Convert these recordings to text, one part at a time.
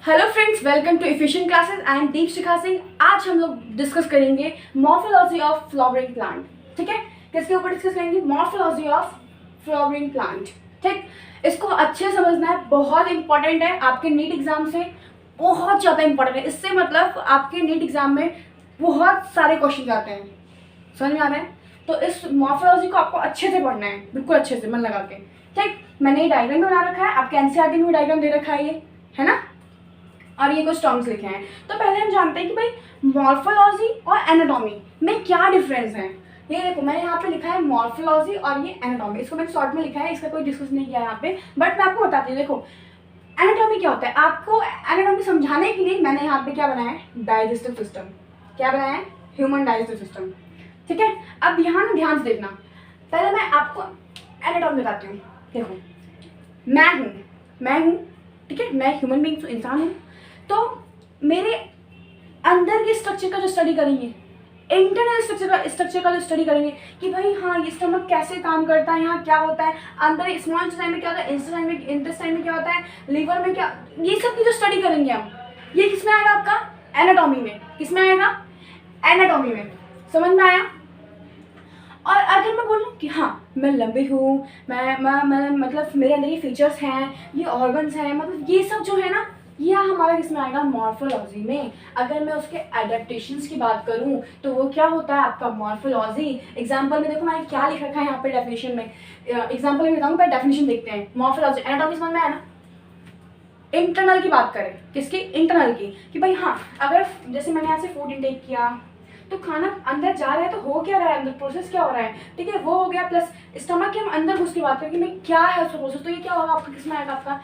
Hello friends, welcome to efficient classes. I am Deep Shikha Singh. आज हम लोग डिस्कस करेंगे मॉर्फोलॉजी ऑफ फ्लावरिंग प्लांट। ठीक है, किसके ऊपर डिस्कस करेंगे? Morphology of flowering plant. ठीक, इसको अच्छे से समझना है, बहुत इंपॉर्टेंट है आपके नीट एग्जाम से, बहुत ज़्यादा इंपॉर्टेंट है। इससे मतलब आपके नीट एग्जाम में बहुत सारे क्वेश्चन आते हैं, समझ में आ रहा है? तो इस मॉर्फोलॉजी को आपको अच्छे से पढ़ना है, बिल्कुल अच्छे से मन लगा के। ठीक, मैंने ये डायग्राम बना रखा है, आपके एनसीईआरटी में भी डायग्राम दे रखा है, ये है ना, और ये कुछ टर्म्स लिखे हैं। तो पहले हम जानते हैं कि भाई मॉर्फोलॉजी और एनाटॉमी में क्या डिफरेंस है। ये देखो, मैंने यहाँ पे लिखा है मॉर्फोलॉजी और ये एनाटॉमी। इसको मैंने शॉर्ट में लिखा है, इसका कोई डिस्कस नहीं किया यहाँ पे, बट मैं आपको बताती हूँ। देखो, एनाटॉमी क्या होता है, आपको एनाटॉमी समझाने के लिए मैंने यहाँ पे क्या बनाया है, डाइजेस्टिव सिस्टम। क्या बनाया है? Human digestive system. ठीक है, अब यहाँ ना ध्यान से देखना, पहले मैं आपको एनाटॉमी बताती हूँ। देखो, मैं हूँ, ठीक है, मैं ह्यूमन बीइंग, इंसान हूँ। तो मेरे अंदर के स्ट्रक्चर का जो स्टडी करेंगे, इंटरनल स्ट्रक्चर का जो स्टडी करेंगे कि भाई हाँ, ये स्टमक कैसे काम करता है, यहाँ क्या होता है, अंदर स्मॉल इंटेस्टाइन में क्या होता है, इंटेस्टाइन में क्या होता है, लीवर में क्या, ये सब की जो स्टडी करेंगे हम, ये किस में आएगा? आपका एनाटॉमी में। किस में आएगा? एनाटॉमी में। समझ में आया? और अगर मैं बोलूँ कि हाँ मैं लंबी हूँ, मैं मतलब मेरे अंदर ये फीचर्स हैं, ये ऑर्गन्स हैं, मतलब ये सब जो है ना, ये हमारा किसमें आएगा? मॉर्फोलॉजी में। अगर मैं उसके एडेप्टेशंस की बात करूँ तो वो क्या होता है आपका? मॉर्फोलॉजी। एग्जांपल में देखो मैंने क्या लिख रखा है यहाँ पे डेफिनेशन में, एग्जांपल में बताऊँ, पर डेफिनेशन देखते हैं। मॉर्फोलॉजी, एनाटॉमी समझ में आया ना? इंटरनल की बात करें, किसकी? इंटरनल की, कि भाई हाँ, अगर जैसे मैंने यहाँ से फूड इंटेक किया तो खाना अंदर जा रहा है, तो हो क्या रहा है, अंदर प्रोसेस क्या हो रहा है, ठीक है, वो हो गया। प्लस स्टमक के हम अंदर घुस की बात करें कि मैं क्या है उसका प्रोसेस, तो ये क्या होगा आपका? किसमें आएगा? आपका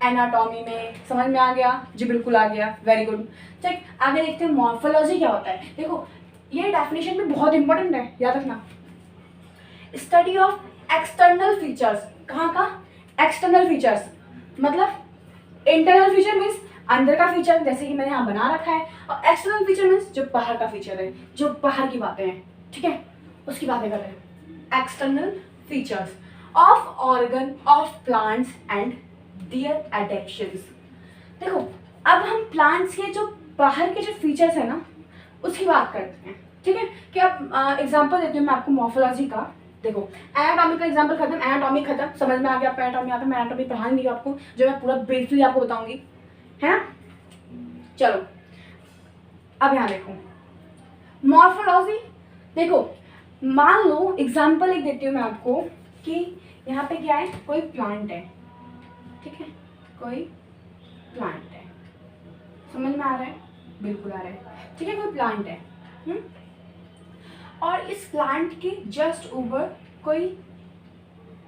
एनाटॉमी में। समझ में आ गया जी? बिल्कुल आ गया, वेरी गुड। ठीक, आगे देखते हैं मॉर्फोलॉजी क्या होता है। देखो, ये डेफिनेशन भी बहुत इंपॉर्टेंट है, याद रखना। Study of external features. कहाँ का? एक्सटर्नल फीचर्स मतलब इंटरनल फीचर मीन्स अंदर का फीचर, जैसे कि मैंने यहाँ बना रखा है, और एक्सटर्नल फीचर मीन्स जो बाहर का फीचर है, जो बाहर की बातें हैं, ठीक है, उसकी बातें कर रहे हैं। External features of organ of plants and their adaptations. देखो, अब हम प्लांट्स के जो बाहर के जो फीचर्स है ना, उसकी बात करते हैं। ठीक है, कि अब एग्जाम्पल देती हूँ मैं आपको मॉर्फोलॉजी का। देखो, एनाटॉमी का एग्जांपल खत्म, एनाटॉमी खत्म, समझ में आ गया आपको एनाटॉमी। यहाँ पे मैं एनाटॉमी पढ़ा नहीं आपको, जो मैं पूरा ब्रीफली आपको बताऊंगी, है ना। चलो, अब यहाँ देखो मॉर्फोलॉजी। देखो, मान लो एग्जांपल एक देती हूँ मैं आपको कि यहाँ पे क्या है, कोई प्लांट है, ठीक है, कोई प्लांट है, समझ में आ रहा है? बिल्कुल आ रहा है, ठीक है, कोई प्लांट है। और इस प्लांट के जस्ट ऊपर कोई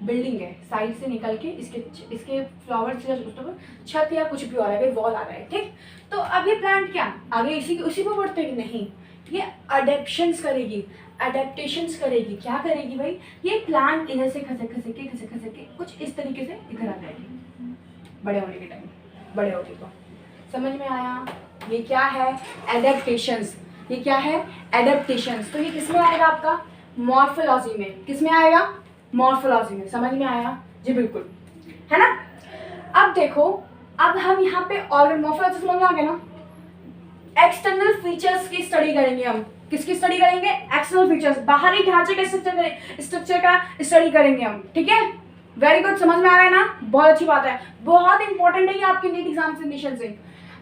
बिल्डिंग है, साइड से निकल के इसके फ्लावर से जस्ट ऊपर छत या कुछ भी हो रहा है, वॉल आ रहा है। ठीक, तो अब ये प्लांट क्या आगे उसी को बढ़ते हैं? नहीं, ये अडेप्शंस करेगी, अडेप्टेशंस करेगी। क्या करेगी भाई? ये प्लांट इधर से खसक के कुछ इस तरीके से इधर आ जाएगी, बड़े होने के टाइम, बड़े होने को। समझ में आया? ये क्या है? एडेप्टेशंस। ये क्या है? एडेप्टेशंस। तो ये किस में आएगा आपका? मॉर्फोलॉजी में। किस में आएगा? मॉर्फोलॉजी में। समझ में आया जी? बिल्कुल, है ना। अब देखो, अब हम यहाँ पे ऑर्गन, मॉर्फोलॉजी समझ में आ गया ना। एक्सटर्नल फीचर्स की स्टडी करेंगे हम। किसकी स्टडी करेंगे? एक्सटर्नल फीचर्स, बाहरी ढांचे के स्ट्रक्चर का स्टडी करेंगे हम। ठीक है, वेरी गुड, समझ में आ रहा है ना? बहुत अच्छी बात है, बहुत इंपॉर्टेंट है ये आपके नीट एग्जामिनेशन से।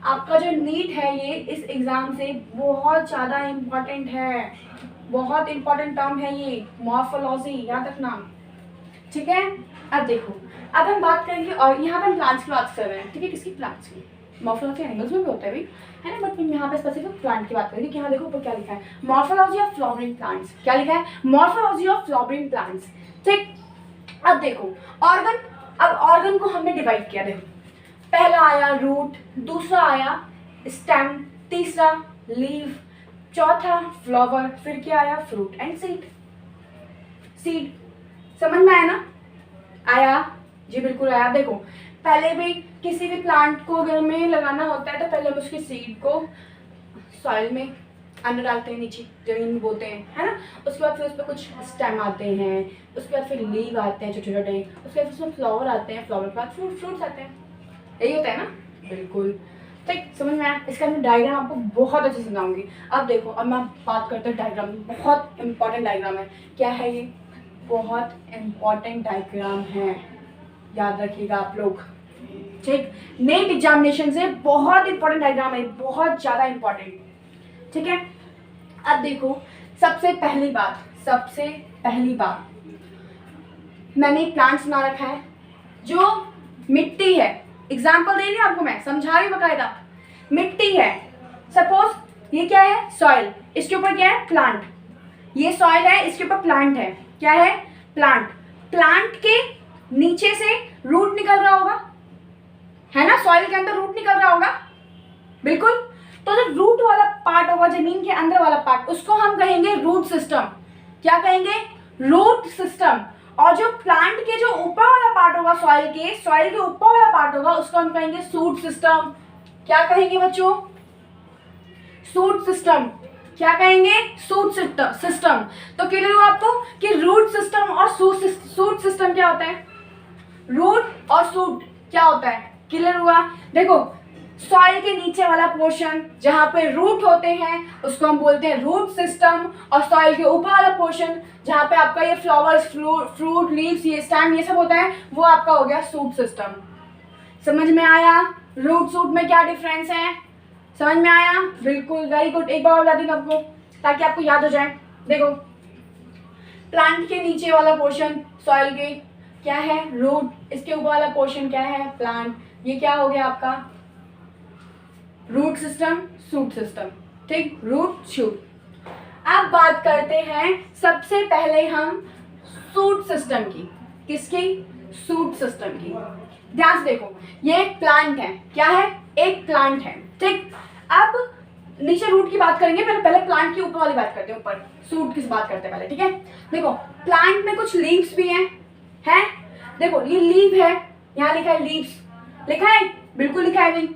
आपका जो नीट है ये इस एग्जाम से बहुत ज़्यादा इम्पॉर्टेंट है, बहुत इंपॉर्टेंट टर्म है ये मॉर्फोलॉजी, याद रखना। ठीक है, अब देखो, अब हम बात करेंगे, और यहाँ पर हम प्लांट्स की बात कर रहे हैं, ठीक है, किसकी? प्लांट्स की। मॉर्फोलॉजी एनिमल्स में भी होता है भाई, है ना, बट यहाँ पे स्पेसिफिक प्लांट की बात करेंगे। कि यहाँ देखो ऊपर क्या लिखा है, मॉर्फोलॉजी ऑफ फ्लावरिंग प्लांट्स। क्या लिखा है? Morphology of flowering plants. ठीक, अब देखो ऑर्गन, अब ऑर्गन को हमने डिवाइड किया। देखो, पहला आया रूट, दूसरा आया स्टेम, तीसरा लीव, चौथा फ्लावर, फिर क्या आया? Fruit and seed. सीड समझ में आया ना? आया जी? बिल्कुल आया। देखो, पहले भी किसी भी प्लांट को अगर में लगाना होता है तो पहले हम उसकी सीड को सॉइल में अंदर डालते हैं, नीचे जमीन में बोते हैं, है ना। उसके बाद फिर उस पर कुछ स्टेम आते हैं, उसके बाद फिर लीव आते हैं छोटे छोटे, उसके बाद उसमें फ्लावर आते हैं, फ्लावर के बाद फ्रूट्स आते हैं। यही होता है ना? बिल्कुल। ठीक, समझ में आया? इसका मैं डायग्राम आपको बहुत अच्छे से समझाऊंगी। अब देखो, अब मैं बात करता हूँ डायग्राम, बहुत इंपॉर्टेंट डायग्राम है। क्या है ये? बहुत इंपॉर्टेंट डायग्राम है, याद रखिएगा आप लोग। ठीक, नेट एग्जामिनेशन से बहुत इंपॉर्टेंट डायग्राम है, बहुत ज़्यादा इंपॉर्टेंट। ठीक है, अब देखो, सबसे पहली बात मैंने प्लांट्स बना रखा है। जो मिट्टी है, एग्जाम्पल दे रही हूँ आपको, मैं समझा रही हूँ बकायदा। मिट्टी है, सपोज ये क्या है? सॉइल, इसके ऊपर क्या है? प्लांट। ये सॉइल है, इसके ऊपर प्लांट है। क्या है? प्लांट। प्लांट के नीचे से रूट निकल रहा होगा, है ना? सॉइल के अंदर रूट निकल रहा होगा, बिल्कुल। तो जो रूट वाला पार्ट होगा, जमीन के अंदर वाला पार्ट, उसको हम कहेंगे रूट सिस्टम। क्या कहेंगे? Root system. और जो प्लांट के जो ऊपर वाला पार्ट होगा, सॉइल के ऊपर वाला पार्ट होगा, उसको हम कहेंगे शूट सिस्टम। क्या कहेंगे बच्चों? Shoot system. क्या कहेंगे? Shoot system. तो क्लियर हुआ आपको कि रूट सिस्टम और शूट सिस्टम क्या होता है? रूट और शूट क्या होता है? क्लियर हुआ? देखो, सॉइल के नीचे वाला पोर्शन जहाँ पे रूट होते हैं उसको हम बोलते हैं रूट सिस्टम, और सॉइल के ऊपर वाला पोर्शन जहाँ पे आपका ये फ्लावर्स, फ्रूट, लीव्स, ये स्टेम, ये सब होता है, वो आपका हो गया शूट सिस्टम। समझ में आया? रूट शूट में क्या डिफरेंस है? समझ में आया? बिल्कुल, वेरी गुड। एक बार बता दूँ आपको ताकि आपको याद हो जाए। देखो, प्लांट के नीचे वाला पोर्शन सॉइल के क्या है? रूट। इसके ऊपर वाला पोर्शन क्या है? प्लांट। ये क्या हो गया आपका? Root system, shoot system. ठीक, रूट शूट। अब बात करते हैं सबसे पहले हम शूट सिस्टम की। किसकी? शूट सिस्टम की। ध्यान से देखो, ये एक प्लांट है। क्या है? एक प्लांट है। ठीक, अब नीचे रूट की बात करेंगे, पहले प्लांट की ऊपर वाली बात करते हैं, ऊपर शूट की बात करते हैं पहले। ठीक है, देखो, प्लांट में कुछ लीव्स भी हैं, देखो ये लीव है, यहाँ लिखा है लीव्स, लिखा है, बिल्कुल लिखा है भाई।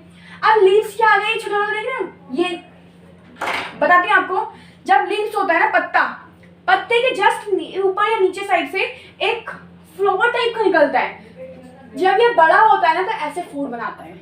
अब लीव्स क्या आ गए? छोटा वाला देख रहे हो? ये बताती हूँ आपको। जब लीव्स होता है ना, पत्ते के जस्ट ऊपर या नीचे साइड से एक फ्लावर टाइप का निकलता है। जब ये बड़ा होता है ना तो ऐसे फूड बनाता है।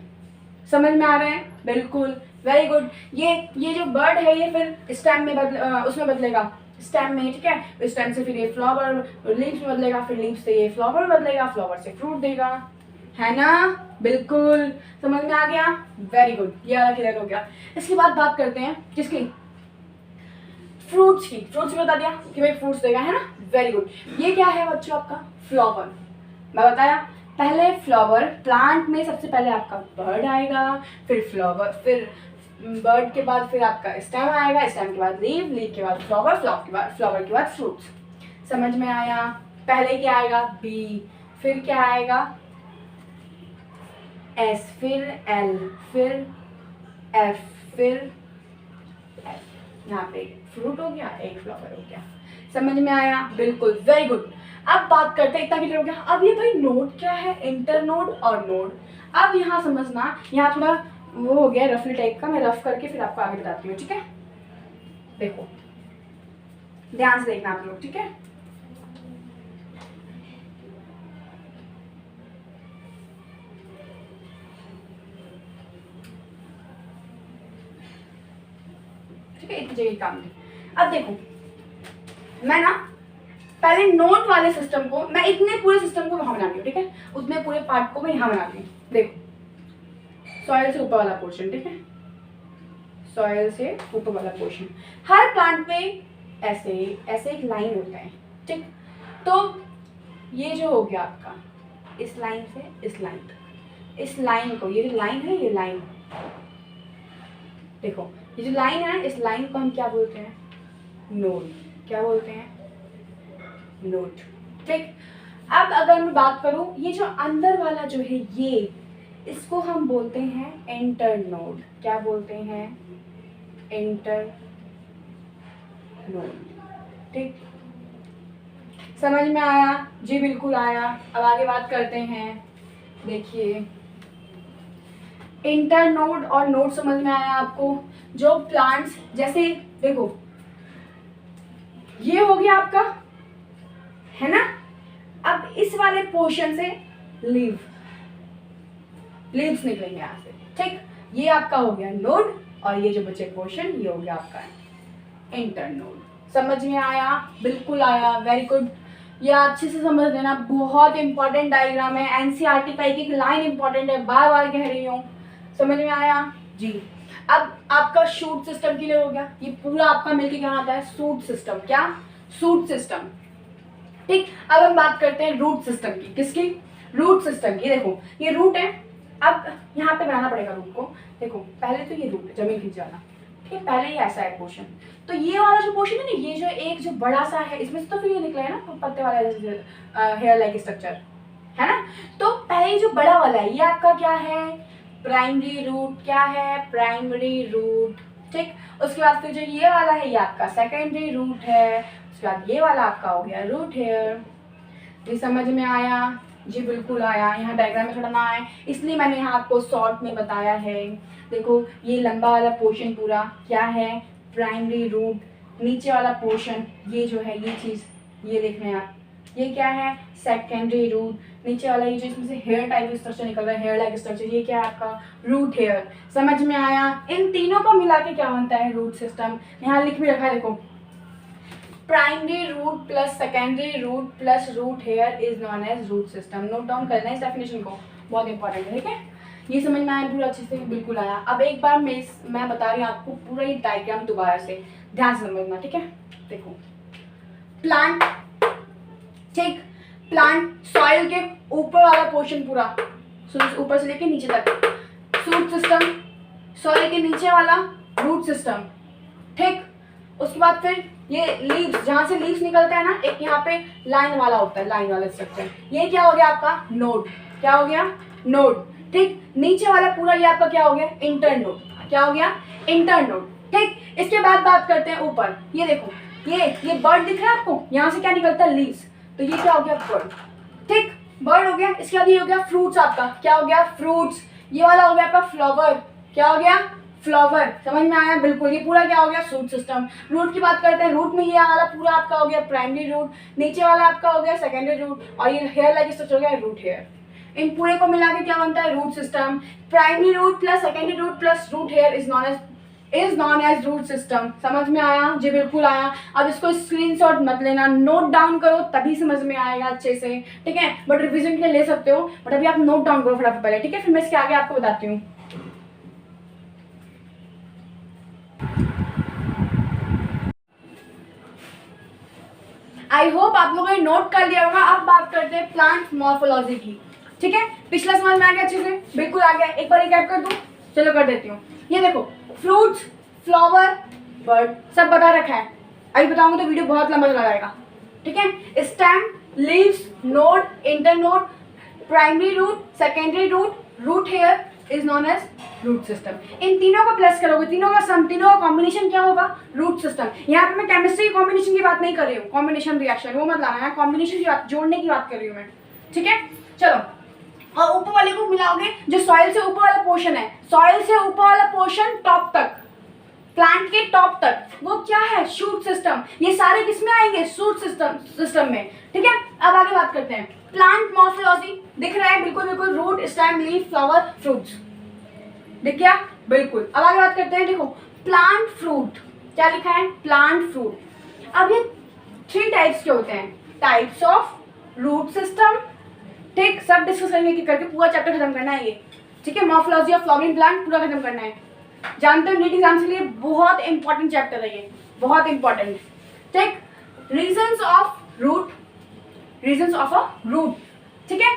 समझ में आ रहा है? बिल्कुल, वेरी गुड। ये जो बर्ड है ये फिर स्टेम में उसमें बदलेगा, स्टेम में। ठीक है, स्टेम से फिर ये फ्लावर, लीव्स में बदलेगा, फिर लीव्स से ये फ्लावर बदलेगा, फ्लावर से फ्रूट देगा, है ना? बिल्कुल, समझ में आ गया? वेरी गुड, ये वाला क्लियर हो गया। इसके बाद बात करते हैं किसकी? फ्रूट्स की। फ्रूट्स बता दिया कि भाई फ्रूट्स देगा, है ना? Very good. ये क्या है बच्चों? आपका फ्लावर। मैं बताया पहले, फ्लावर प्लांट में सबसे पहले आपका बर्ड आएगा, फिर फ्लावर, फिर बर्ड के बाद फिर आपका स्टेम आएगा, स्टेम के बाद लीव, लीव के बाद फ्लावर, फ्लावर के बाद फ्रूट्स। समझ में आया? पहले क्या आएगा? बी, फिर क्या आएगा? एस, फिर एल, फिर एफ, फिर एफ। यहाँ पे फ्रूट हो गया, एक फ्लावर हो गया। समझ में आया? बिल्कुल, वेरी गुड। अब बात करते हैं, इतना क्लियर हो गया। अब ये भाई नोड क्या है? इंटर नोड और नोड। अब यहाँ समझना, यहाँ थोड़ा वो हो गया रफली टाइप का, मैं रफ करके फिर आपको आगे बताती हूँ। ठीक है, देखो ध्यान से देखना आप लोग। ठीक है, ठीक है, इतनी जगह काम है। अब देखो, मैं ना पहले नोड वाले सिस्टम को, मैं इतने पूरे सिस्टम को वहां बनाती हूँ। ठीक है, उतने पूरे पार्ट को मैं यहाँ बनाती हूँ। देखो, सॉइल से ऊपर वाला पोर्शन, ठीक है, सॉइल से ऊपर वाला पोर्शन, हर प्लांट पे ऐसे ऐसे एक लाइन होता है। ठीक, तो ये जो हो गया आपका, इस लाइन से इस लाइन तक, इस लाइन को, ये जो लाइन है, ये लाइन देखो, ये जो लाइन है, इस लाइन को हम क्या बोलते हैं? नोड। क्या बोलते हैं? नोड। ठीक, अब अगर मैं बात करूं, ये जो अंदर वाला जो है, ये इसको हम बोलते हैं इंटर नोड। क्या बोलते हैं? Inter node. ठीक, समझ में आया? जी बिल्कुल आया। अब आगे बात करते हैं। देखिए, इंटर नोड और नोड समझ में आया आपको? जो प्लांट्स, जैसे देखो ये हो गया आपका, है ना? अब इस वाले पोर्शन से लीव्स निकलेंगे यहाँ से। ठीक, ये आपका हो गया नोड, और ये जो बचे पोर्शन ये हो गया आपका इंटरनोड। समझ में आया? बिल्कुल आया, वेरी गुड। ये अच्छे से समझ लेना, बहुत इंपॉर्टेंट डायग्राम है, एनसीईआरटी का एक एक लाइन इंपॉर्टेंट है, बार बार कह रही हूँ। समझ में आया जी? अब आपका शूट सिस्टम क्लियर हो गया, ये पूरा आपका मिलके क्या आता है सूट सिस्टम। क्या? Shoot system. ठीक, अब हम बात करते हैं रूट सिस्टम की। किसकी? रूट सिस्टम की। देखो ये रूट है, अब यहाँ पे बनाना पड़ेगा रूट को। देखो पहले तो ये रूट है, जमीन खींच जाना, ठीक है, पहले ही ऐसा है पोर्शन, तो ये वाला जो पोर्शन है ना, ये जो एक जो बड़ा सा है, इसमें से तो फिर ये निकला है ना पत्ते वाला हेयर लाइक स्ट्रक्चर, है ना। तो पहले जो बड़ा वाला है ये आपका क्या है? Primary root. क्या है? Primary root. ठीक, उसके बाद फिर जो ये वाला है ये आपका सेकेंडरी रूट है, उसके बाद ये वाला आपका हो गया रूट हेयर। ये समझ में आया? जी बिल्कुल आया। यहाँ डायग्राम में थोड़ा ना आए इसलिए मैंने यहाँ आपको शॉर्ट में बताया है। देखो ये लंबा वाला पोर्शन पूरा क्या है? Primary root. नीचे वाला पोर्शन ये जो है ये चीज़, ये देख रहे हैं आप, ये क्या है? Secondary root. नीचे वाला ये जो इसमें से हेयर टाइप स्ट्रक्चर निकल रहा है, हेयर लाइक स्ट्रक्चर, ये क्या है आपका? Root hair. समझ में आया? इन तीनों को मिला के क्या बनता है? Root system. यहाँ लिख भी रखा है, देखो primary root plus secondary root plus root hair is known as root system. Note down करना है इस डेफिनेशन को, बहुत इंपॉर्टेंट है। ठीक है, ये समझ में आया? पूरा अच्छे से बिल्कुल आया। अब एक बार मैं बता रही हूँ आपको पूरा ये डायग्राम दोबारा से, ध्यान से समझना। ठीक है, देखो प्लांट, ठीक, प्लांट सॉइल के ऊपर वाला पोर्शन पूरा, ऊपर से लेके नीचे तक सूट सिस्टम, सॉइल के नीचे वाला रूट सिस्टम। ठीक, उसके बाद फिर ये लीव्स, जहाँ से लीव्स निकलता है ना, एक यहाँ पे लाइन वाला होता है, लाइन वाला स्ट्रक्चर, ये क्या हो गया आपका? नोड। क्या हो गया? नोड। ठीक, नीचे वाला पूरा ये आपका क्या हो गया? इंटरनोड। क्या हो गया? इंटरनोड। ठीक, इसके बाद बात करते हैं ऊपर, ये देखो ये बर्ड दिख रहा है आपको, यहाँ से क्या निकलता है? लीव्स, तो ये क्या हो गया? बर्ड। ठीक, बर्ड हो गया। इसके बाद ये हो गया फ्रूट्स आपका। क्या हो गया? फ्रूट्स। ये वाला हो गया आपका फ्लावर। क्या हो गया? फ्लावर। समझ में आया? बिल्कुल। ये पूरा क्या हो गया? Shoot system. रूट की बात करते हैं, रूट में ये वाला पूरा आपका हो गया प्राइमरी रूट, नीचे वाला आपका हो गया सेकेंडरी रूट, और ये हेयर लाइक स्ट्रक्चर हो गया रूट हेयर। इन पूरे को मिला के क्या बनता है? Root system. Primary root plus secondary root plus root hair is known as root system. समझ में आया? जी बिल्कुल आया। अब इसको स्क्रीनशॉट मत लेना, नोट डाउन करो, तभी समझ में आएगा अच्छे से। ठीक है, बट रिविजन के लिए ले सकते हो, बट अभी आप नोट डाउन करो फटाफट पहले। ठीक है, फिर मैं इसके आगे आपको बताती हूँ। आई होप आप लोगों ने नोट कर लिया होगा। अब बात करते हैं प्लांट मॉर्फोलॉजी की। ठीक है, पिछला समझ में आ गया अच्छे से? बिल्कुल आ गया। एक बार रिकैप कर दूं? चलो कर देती हूँ। ये देखो फ्रूट्स, फ्लावर, बर्ड सब बता रखा है, अभी बताऊंगा तो वीडियो बहुत लंबा चला जाएगा। ठीक है, stem, leaves, node, internode, primary root, secondary root, root hair is known as root system. इन तीनों को प्लस करोगे, तीनों का सम, तीनों का कॉम्बिनेशन क्या होगा? Root system. यहाँ पे मैं केमिस्ट्री कॉम्बिनेशन की बात नहीं कर रही हूँ, कॉम्बिनेशन रिएक्शन वो मत लाना है, कॉम्बिनेशन की बात, जोड़ने की बात कर रही हूँ मैं। ठीक है, चलो। और ऊपर वाले को मिलाओगे, जो सॉइल से ऊपर वाला पोर्शन है, सॉइल से ऊपर वाला पोर्शन टॉप तक, प्लांट के टॉप तक, वो क्या है? Shoot system. ये सारे किसमें आएंगे? शूट सिस्टम में। ठीक है, अब आगे बात करते हैं प्लांट मॉर्फोलॉजी। दिख रहा है? बिल्कुल बिल्कुल। Root, stem, leaf, flower, fruits. दिख गया? बिल्कुल। अब आगे बात करते हैं, देखो प्लांट फ्रूट, क्या लिखा है? Plant fruit. अब ये 3 टाइप्स के होते हैं, टाइप्स ऑफ रूट सिस्टम। ठीक, सब डिस्कस करके पूरा चैप्टर खत्म करना है ये। ठीक है, मॉर्फोलॉजी ऑफ फ्लावरिंग प्लांट पूरा खत्म करना है। जानते हो नीट एग्जाम के लिए बहुत इंपॉर्टेंट चैप्टर है ये, बहुत इंपॉर्टेंट। ठीक, regions of root, regions of a root. ठीक है,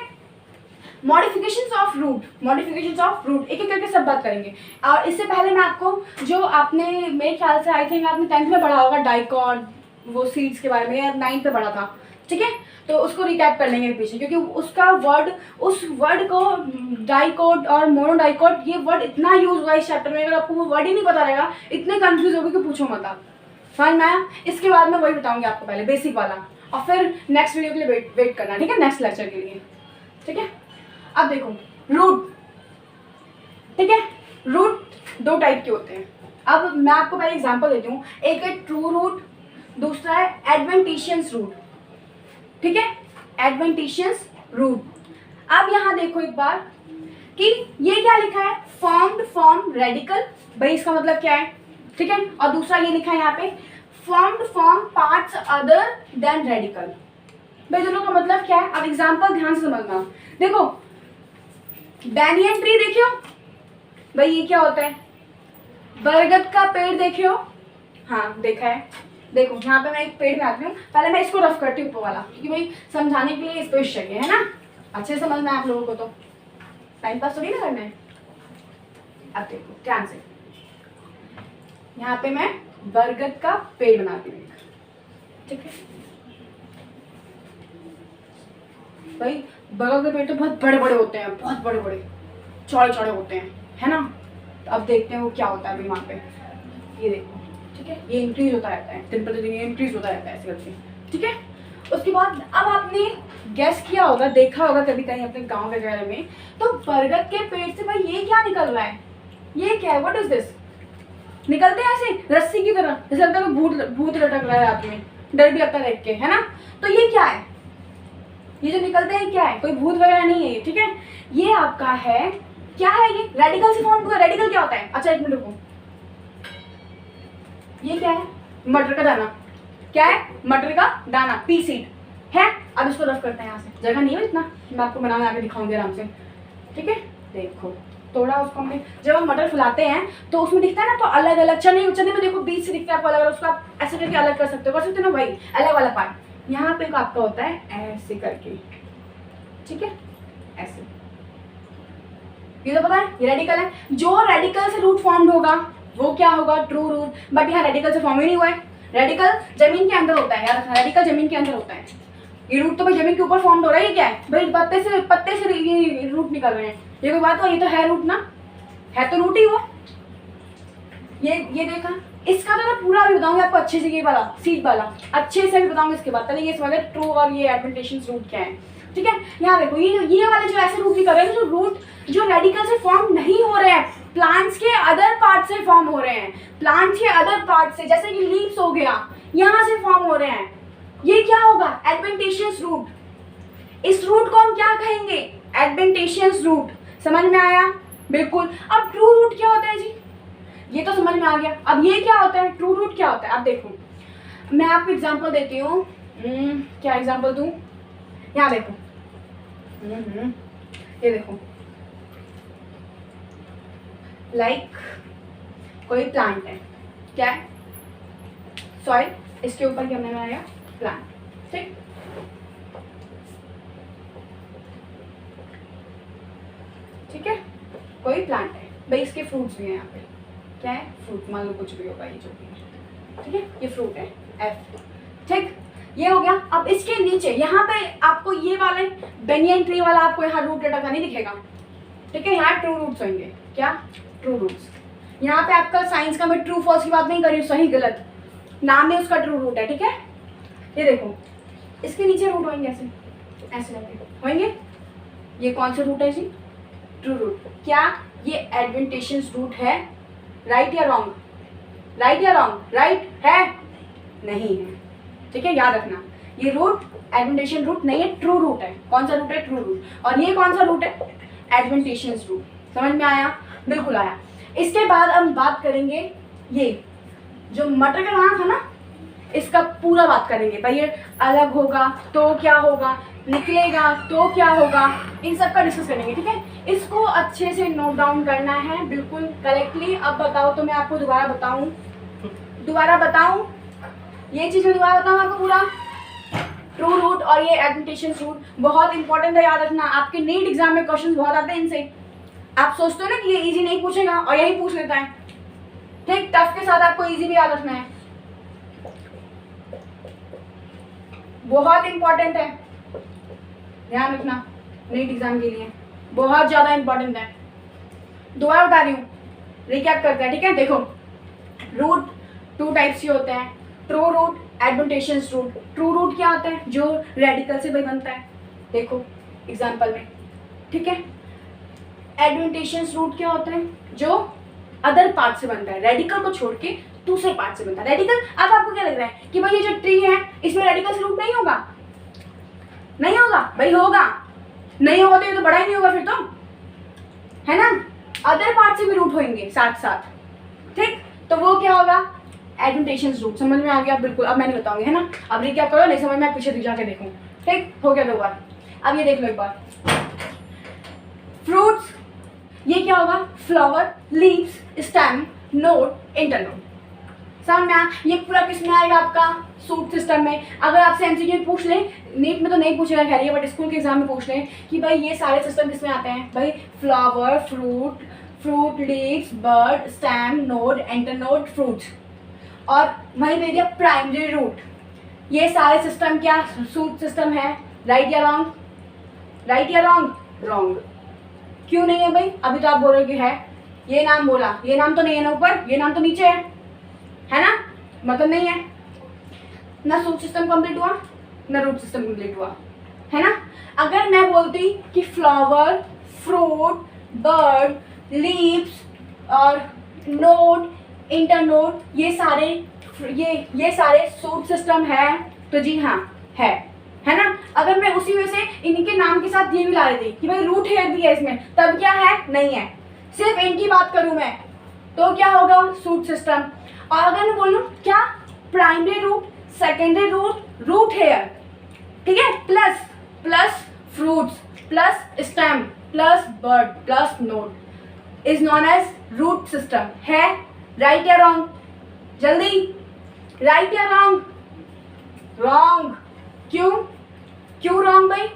modifications of root, modifications of root, एक एक करके सब बात करेंगे। और इससे पहले मैं आपको, जो आपने मेरे ख्याल से आई थिंक आपने 10th में पढ़ा होगा डाइकॉट, वो सीड्स के बारे में, या 9th में पढ़ा था। ठीक है, तो उसको रिकैप कर लेंगे पीछे, क्योंकि उसका वर्ड, उस वर्ड को डाइकोट और मोनोडाइकोट, ये वर्ड इतना यूज हुआ इस चैप्टर में, अगर आपको वो वर्ड ही नहीं पता रहेगा इतने कंफ्यूज होगे कि पूछो मत आप। समझ में आया? इसके बाद मैं वही बताऊंगी आपको, पहले बेसिक वाला, और फिर नेक्स्ट वीडियो के लिए वेट करना। ठीक है, नेक्स्ट लेक्चर के लिए। ठीक है, अब देखो रूट। ठीक है, रूट 2 टाइप के होते हैं। अब मैं आपको पहले एग्जांपल देती हूँ, एक है ट्रू रूट, दूसरा है एडवेंटिशियस रूट। ठीक है, एडवेंटिशियस रूट। अब यहाँ देखो एक बार कि कि ये क्या लिखा है, फॉर्म्ड फ्रॉम रेडिकल, भाई इसका मतलब क्या है, ठीक है। और दूसरा ये लिखा है यहाँ पे formed from parts other than radical, भाई दोनों का मतलब क्या है। अब एग्जांपल ध्यान से समझना, देखो बैनियन ट्री देखियो, भाई ये क्या होता है, बरगद का पेड़ देखियो, हाँ देखा है। देखो यहाँ पे मैं एक पेड़ बनाती हूँ, पहले मैं इसको रफ करती हूँ ऊपर वाला, क्योंकि भाई समझाने के लिए स्पेस चाहिए है ना, अच्छे से समझना है आप लोगों को, तो टाइम पास थोड़ी ना करना है। अब देखो ध्यान से, यहाँ पे मैं बरगद का पेड़ बनाती हूँ, ठीक है। भाई बरगद के पेड़ तो बहुत बड़े बड़े होते हैं, बहुत बड़े बड़े चौड़े चौड़े होते हैं, है ना। तो अब देखते हैं वो क्या होता है अभी वहाँ पे, ये देखो, ठीक है, ये इंक्रीज होता रहता है दिन प्रतिदिन, ये इंक्रीज होता रहता है ऐसे करके, ठीक है। उसके बाद अब आपने गैस किया होगा, देखा होगा कभी कहीं अपने गांव वगैरह में, तो बरगद के पेड़ से भाई ये क्या निकल रहा है, ये क्या है, व्हाट इज दिस, निकलते हैं ऐसे रस्सी की तरह, जैसे लगता है भूत भूत लटक रहा है रात में, डर भी लगता है देख के, है ना। तो ये क्या है, ये जो निकलते हैं क्या है, कोई भूत वगैरह नहीं है ये, ठीक है। ये आपका है, क्या है ये, रेडिकल से फॉर्म हुआ। रेडिकल क्या होता है, अच्छा एक मिनट रुको, ये क्या है, मटर का दाना, क्या है, मटर का दाना, पी सीड है। अब इसको रफ करते हैं, यहाँ से जगह नहीं है इतना, मैं आपको बनाने आके दिखाऊंगी आराम से, ठीक है। देखो थोड़ा उसको हमने, जब हम मटर फुलाते हैं तो उसमें दिखता है ना, तो अलग अलग चने में देखो बीच से दिखता है आपको अलग अलग, उसको आप ऐसे करके अलग कर सकते हो ना भाई, अलग वाला पार्ट यहाँ पे आपका होता है ऐसे करके, ठीक है, ऐसे। ये तो पता है ये रेडिकल है, जो रेडिकल से रूट फॉर्म होगा वो क्या होगा, ट्रू रूट, बट यहाँ रेडिकल से फॉर्म ही नहीं हुआ है। रेडिकल जमीन के अंदर होता है यार, रेडिकल जमीन के अंदर होता है, ये रूट तो भाई जमीन के ऊपर फॉर्म हो रहा है, ये क्या है भाई, पत्ते से ये रूट निकल रहे हैं, ये कोई बात हो, ये तो है रूट ना, है तो रूट ही वो। ये देखा, इसका तो मैं पूरा भी बताऊंगी आपको अच्छे से, ये वाला सीड वाला अच्छे से भी बताऊंगी इसके बाद, पहले ये समझ ट्रू और ये एडवेंटेशंस रूट क्या है, ठीक है। यहाँ देखो ये वाले जो ऐसे रूट निकल रहे हैं, जो रूट जो रेडिकल से फॉर्म नहीं हो रहे हैं, प्लांट्स के अदर पार्ट से फॉर्म हो रहे हैं, प्लांट्स के अदर पार्ट से, जैसे कि लीव्स हो गया, यहाँ से फॉर्म हो रहे हैं, ये क्या होगा, एडवेंटेशियस रूट। इस रूट को हम क्या कहेंगे, एडवेंटेशियस रूट, समझ में आया, बिल्कुल। अब ट्रू रूट क्या होता है जी, ये तो समझ में आ गया। अब ये क्या होता है, ट्रू रूट क्या होता है, अब देखो मैं आपको एग्जांपल देती हूँ, क्या एग्जांपल दूँ, यहाँ देखो, ये देखो, लाइक कोई प्लांट है, क्या है, सॉइल, इसके ऊपर क्या हमने बनाया, प्लांट, ठीक। ठीक है, कोई प्लांट है भाई, इसके फ्रूट्स भी हैं यहाँ पे, क्या है, फ्रूट, मान लो कुछ भी होगा ये जो भी है, ठीक है, ये फ्रूट है एफ, ठीक, ये हो गया। अब इसके नीचे यहाँ पे आपको ये वाले बेनियन ट्री वाला आपको यहाँ रूट लटका नहीं दिखेगा, ठीक है, यहाँ ट्रू रूट्स होंगे, क्या, ट्रू रूट्स। यहाँ पे आपका साइंस का, मैं ट्रू फॉल्स की बात नहीं कर रही हूँ, सही गलत, नाम में उसका ट्रू रूट है, ठीक है। ये देखो इसके नीचे रूट होंगे ऐसे ऐसे करके होंगे, ये कौन सा रूट है जी, ट्रू रूट। क्या ये एडवेंटेशियस रूट है, राइट या रॉन्ग, राइट या रॉन्ग, राइट है, नहीं है, ठीक है, याद रखना ये रूट एडवेंटेशियस रूट नहीं है, ट्रू रूट है। कौन सा रूट है, ट्रू रूट। और ये कौन सा रूट है, एडवेंटेशियस रूट। समझ में आया, बिल्कुल आया। इसके बाद हम बात करेंगे, ये जो मटर का दाना था ना, इसका पूरा बात करेंगे भाई, ये अलग होगा तो क्या होगा, निकलेगा तो क्या होगा, इन सब का डिस्कस करेंगे, ठीक है। इसको अच्छे से नोट डाउन करना है बिल्कुल करेक्टली। अब बताओ तो मैं आपको दोबारा बताऊं, ये चीज़ मैं दोबारा बताऊं आपको पूरा, ट्रू रूट और ये एडवेंटेशियस रूट बहुत इंपॉर्टेंट है, याद रखना। आपके नीट एग्जाम में क्वेश्चन बहुत आते हैं इनसे, आप सोचते हो ना कि ये इजी नहीं पूछेगा और यही पूछ लेता है, ठीक, टफ के साथ आपको इजी भी याद रखना है, बहुत इंपॉर्टेंट है, ध्यान रखना नीट एग्जाम के लिए बहुत ज़्यादा इंपॉर्टेंट है। दोबारा बता रही हूँ, रिकैप करते हैं, ठीक है। देखो रूट टू टाइप्स के होते हैं, true root, adventitious root. True root क्या होता है, जो रेडिकल से भाई बनता है, देखो एग्जाम्पल में, ठीक है। एडवेंटेशियस रूट क्या होता है, जो अदर पार्ट से बनता है, रेडिकल को छोड़ के दूसरे पार्ट से बनता है। रेडिकल, अब आपको क्या लग रहा है कि भाई ये जो ट्री है इसमें रेडिकल से रूट नहीं होगा, नहीं होगा भाई, होगा, नहीं होगा तो ये तो बड़ा ही नहीं होगा फिर तो, है ना, अदर पार्ट से भी रूट होंगे साथ साथ, ठीक। तो वो क्या होगा, एडवेंटेशियस रूट। समझ में आ गया, बिल्कुल। अब मैं नहीं बताऊंगी, है ना। अब ये क्या करो, नहीं समझ में आप पीछे जाके देखो, ठीक हो गया 2 बार। अब ये देख लो एक बार, फ्रूट्स, ये क्या होगा, flower, leaves, stem, node, internode. समझ में आया, ये पूरा किस में आएगा आपका, सूट सिस्टम में। अगर आपसे एमसीक्यू में पूछ लें, नीट में तो नहीं पूछेगा खैर ये, बट स्कूल के एग्जाम में पूछ लें कि भाई ये सारे सिस्टम किस में आते हैं, भाई flower, fruit, leaves, bird, stem, node, internode, fruits, और वहीं पे दिया प्राइमरी रूट। ये सारे सिस्टम क्या सूट सिस्टम है, राइट या रॉन्ग, राइट या रॉन्ग, रॉन्ग। क्यों नहीं है भाई, अभी तो आप बोल रहे हो कि है, ये नाम बोला, ये नाम तो नहीं है ना ऊपर, ये नाम तो नीचे है ना, मतलब नहीं है ना। सूट सिस्टम कंप्लीट हुआ ना रूट सिस्टम कंप्लीट हुआ, है ना। अगर मैं बोलती कि फ्लावर, फ्रूट, बर्ड, लीव्स और नोड, इंटरनोड, ये सारे सूट सिस्टम है, तो जी हाँ है ना। अगर मैं उसी में से इनके नाम के साथ ये भी ला रही थी कि भाई रूट हेयर भी है इसमें, तब क्या है, नहीं है, सिर्फ इनकी बात करूं मैं, तो क्या होगा, सूट सिस्टम। और अगर मैं बोलूं क्या, primary root, secondary root, root hair, ठीक है, plus fruits, plus stem, plus bird, plus node, is known as root system. है राइट या रॉन्ग, जल्दी, राइट या रॉन्ग, रॉन्ग। क्यों रॉन्ग भाई,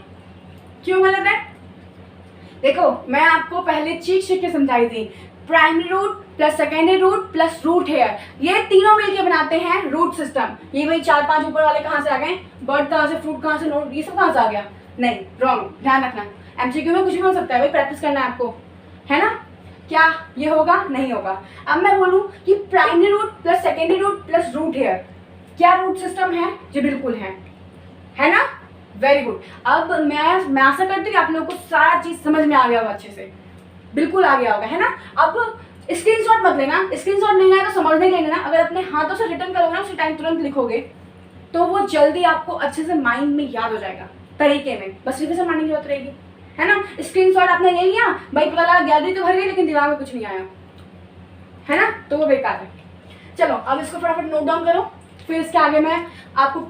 क्यों गलत है। देखो मैं आपको पहले चीख के समझाई थी, primary root plus secondary root plus root hair, ये तीनों मिलके बनाते हैं रूट सिस्टम। ये भाई 4-5 ऊपर वाले कहाँ से आ गए, बर्ड कहाँ से, फ्रूट कहाँ से, नोट, ये सब कहाँ से आ गया, नहीं, रॉन्ग, ध्यान रखना। एमसीक्यू में कुछ भी हो सकता है भाई, प्रैक्टिस करना है आपको, है ना। क्या ये होगा, नहीं होगा। अब मैं बोलूँ कि primary root plus secondary root plus root hair, क्या रूट सिस्टम है, जी बिल्कुल है ना, वेरी गुड। अब मैं आशा करती हूँ कि आप लोगों को सारा चीज समझ में आ गया होगा, अच्छे से बिल्कुल आ गया होगा, है ना। अब स्क्रीनशॉट मत लेना, स्क्रीनशॉट नहीं आया तो समझ नहीं लेना। अगर अपने हाथों से रिटर्न करोगे ना, उसी टाइम तुरंत लिखोगे, तो वो जल्दी आपको अच्छे से माइंड में याद हो जाएगा तरीके में, बस रिविजन मारने की जरूरत रहेगी, है ना। स्क्रीनशॉट आपने ले लिया भाई, पता लगा गैलरी तो भर गई लेकिन दिमाग में कुछ नहीं आया, है ना, तो वो बेकार है। चलो अब इसको फटाफट नोट डाउन करो, फिर इसके आगे मैं आपको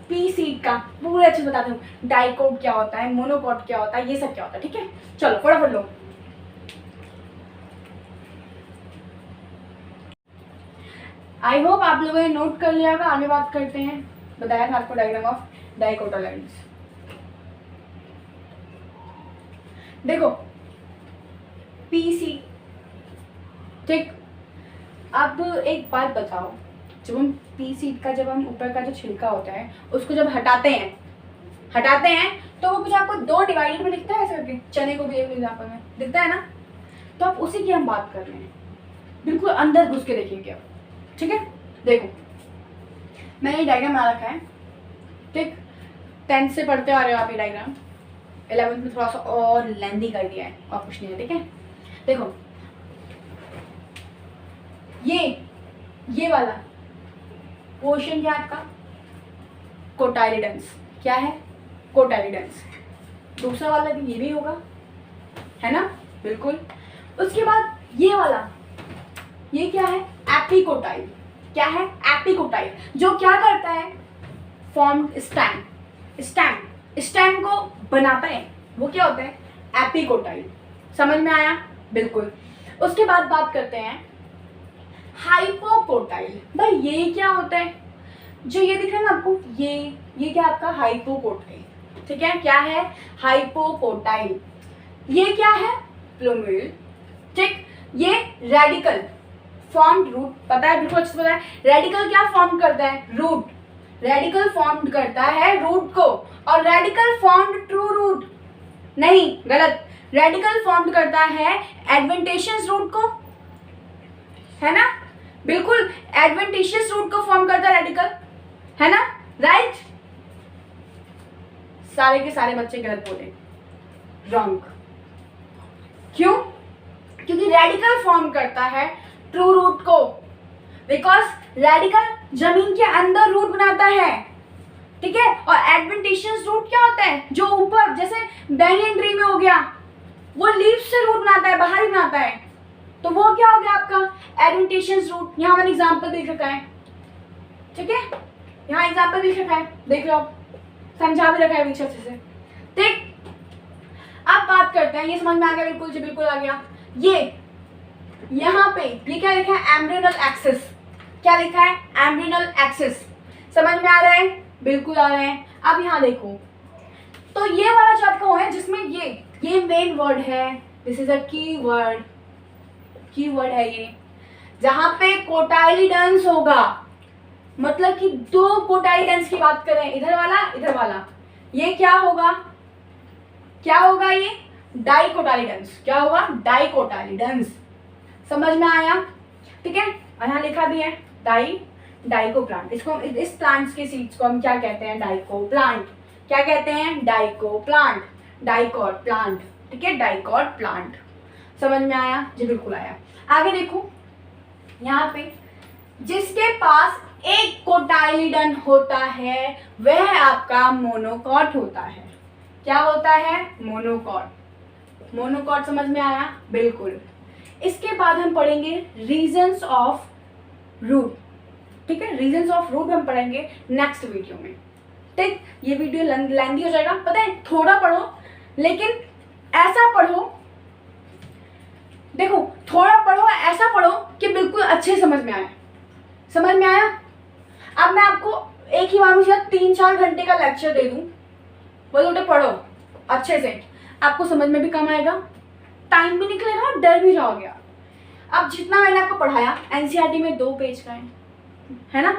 पी सीट का पूरे अच्छे से बताती हूँ, डाइकोट क्या होता है, मोनोकोट क्या होता है, ये सब क्या होता है, ठीक है। चलो फटाफट लो। आई होप आप लोगों ने नोट कर लिया होगा। आगे बात करते हैं, बताया था आपको डायग्राम ऑफ डाइकोटोलाइड्स। देखो पीसी, ठीक। अब एक बात बताओ, जब हम पी सीड का, जब हम ऊपर का जो छिलका होता है उसको जब हटाते हैं तो वो कुछ आपको 2 डिवाइडेड में दिखता है ऐसे करके, चने को भी एक एग्जाम्पल में दिखता है ना, तो आप उसी की हम बात कर रहे हैं, बिल्कुल अंदर घुस के देखेंगे अब, ठीक है। देखो मैंने ये डायग्राम बना रखा है, ठीक, 10th से पढ़ते आ रहे हो आप ये डायग्राम, 11th में थोड़ा सा और लेंदी कर दिया है, और कुछ नहीं है, ठीक है। देखो ये वाला पोर्शन क्या है आपका, कोटाइलिडन्स, क्या है, कोटाइलिडन्स। दूसरा वाला भी ये भी होगा, है ना, बिल्कुल। उसके बाद ये वाला, ये क्या है, एपिकोटाइल। क्या है, एपिकोटाइल, जो क्या करता है, फॉर्म स्टेम को बनाता है, वो क्या होता है, एपिकोटाइल। समझ में आया, बिल्कुल। उसके बाद बात करते हैं हाइपोकोटाइल। भाई ये क्या होता है, जो ये दिख रहा है ना आपको, ये क्या आपका हाइपोकोटाइल, ठीक है। क्या है, हाइपोकोटाइल। ये क्या है, प्लूमेल, ठीक। ये रेडिकल फॉर्म्ड रूट, पता है, बिल्कुल अच्छे से पता है। रेडिकल क्या फॉर्म करता है, रूट, रेडिकल फॉर्म करता है रूट को, और रेडिकल फॉर्म्ड ट्रू रूट नहीं, गलत, रेडिकल फॉर्म करता है एडवेंटेशियस रूट को, है ना, बिल्कुल एडवेंटेशियस रूट को फॉर्म करता है रेडिकल, है ना, राइट। सारे के सारे बच्चे गलत बोले, रॉन्ग। क्यों, क्योंकि रेडिकल फॉर्म करता है ट्रू रूट को, बिकॉज रेडिकल जमीन के अंदर रूट बनाता है, ठीक है। और एडवेंटेशियस रूट क्या होता है, जो ऊपर, जैसे बैंगन ट्री में हो गया, वो लीव्स से रूट बनाता है, बाहर ही बनाता है। तो वो क्या हो गया आपका एडेंटेशंस रूट। यहाँ मैंने एग्जाम्पल देख रखा है, ठीक है, यहाँ एग्जाम्पल देख रखा है, देख लो आप, समझा भी रखा है पीछे अच्छे से, ठीक। अब बात करते हैं, ये समझ में आ गया बिल्कुल जी, बिल्कुल आ गया। ये यहाँ पे ये क्या लिखा है, एम्ब्रियोनल एक्सिस। क्या लिखा है, एम्ब्रियोनल एक्सिस। समझ में आ रहा है, बिल्कुल आ रहा है। अब यहाँ देखो, तो ये वाला चैप्टर है जिसमें ये मेन वर्ड है, दिस इज अ की वर्ड है ये, जहाँ पे कोटाइलिडन्स होगा, मतलब कि दो कोटाइलिडन्स की बात करें, इधर वाला, ये क्या होगा ये डाइकोटाइलिडन्स। क्या होगा, डाइकोटाइलिडन्स। समझ में आया, ठीक है। और यहाँ लिखा भी है डाइको प्लांट। इसको, इस प्लांट्स के सीड्स को हम क्या कहते हैं, डाइको प्लांट। क्या कहते हैं, डाइको प्लांट, डाइकॉट प्लांट, ठीक है, डाइकॉट प्लांट। समझ में आया जी, बिल्कुल आया। आगे देखो, यहाँ पे जिसके पास एक कोटाइलिडन होता है वह आपका मोनोकॉट होता है। क्या होता है, मोनोकॉट। समझ में आया, बिल्कुल। इसके बाद हम पढ़ेंगे रीजंस ऑफ रूट, ठीक है, रीजंस ऑफ रूट हम पढ़ेंगे नेक्स्ट वीडियो में, ठीक। ये वीडियो लेंथी हो जाएगा, पता है, थोड़ा पढ़ो लेकिन ऐसा पढ़ो, देखो थोड़ा पढ़ो, ऐसा पढ़ो कि बिल्कुल अच्छे समझ में आए। समझ में आया। अब मैं आपको एक ही बार में शायद 3-4 घंटे का लेक्चर दे दूं, बोलो उठे पढ़ो अच्छे से, आपको समझ में भी कम आएगा, टाइम भी निकलेगा और डर भी जाओगे। अब जितना मैंने आपको पढ़ाया, एनसीईआरटी में 2 पेज का है ना,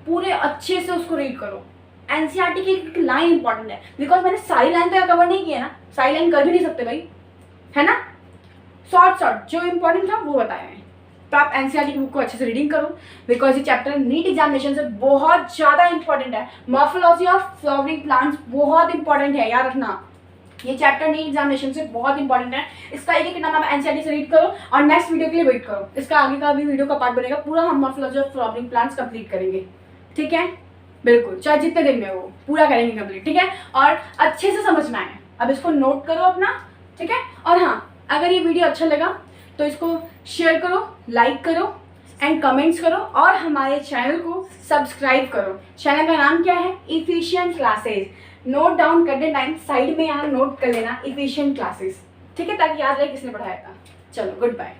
पूरे अच्छे से उसको रीड करो। एनसीईआरटी की एक लाइन इंपॉर्टेंट है, बिकॉज मैंने सारी लाइन तो कवर नहीं की है ना, सारी लाइन कर भी नहीं सकते भाई, है ना। शॉर्ट जो इंपॉर्टेंट था वो बताया है। तो आप एनसीईआरटी की बुक को अच्छे से रीडिंग करो, बिकॉज ये चैप्टर नीट एग्जामिनेशन से बहुत ज़्यादा इंपॉर्टेंट है। मॉर्फोलॉजी ऑफ फ्लावरिंग प्लांट्स बहुत इंपॉर्टेंट है, याद रखना। ये चैप्टर नीट एग्जामिनेशन से बहुत इंपॉर्टेंट है। इसका एक नाम आप एनसीईआरटी से रीड करो और नेक्स्ट वीडियो के लिए वेट करो। इसका आगे का भी वीडियो का पार्ट बनेगा, पूरा हम morphology of flowering plants complete करेंगे, ठीक है, बिल्कुल, चाहे जितने दिन में वो पूरा करेंगे कंप्लीट, ठीक है। और अच्छे से समझना है, अब इसको नोट करो अपना, ठीक है। और हाँ, अगर ये वीडियो अच्छा लगा तो इसको शेयर करो, लाइक करो एंड कमेंट्स करो, और हमारे चैनल को सब्सक्राइब करो। चैनल का नाम क्या है, इफिशिएंट क्लासेस। नोट डाउन करने टाइम साइड में यहाँ नोट कर लेना, इफिशिएंट क्लासेस, ठीक है, ताकि याद रहे किसने पढ़ाया था। चलो, गुड बाय।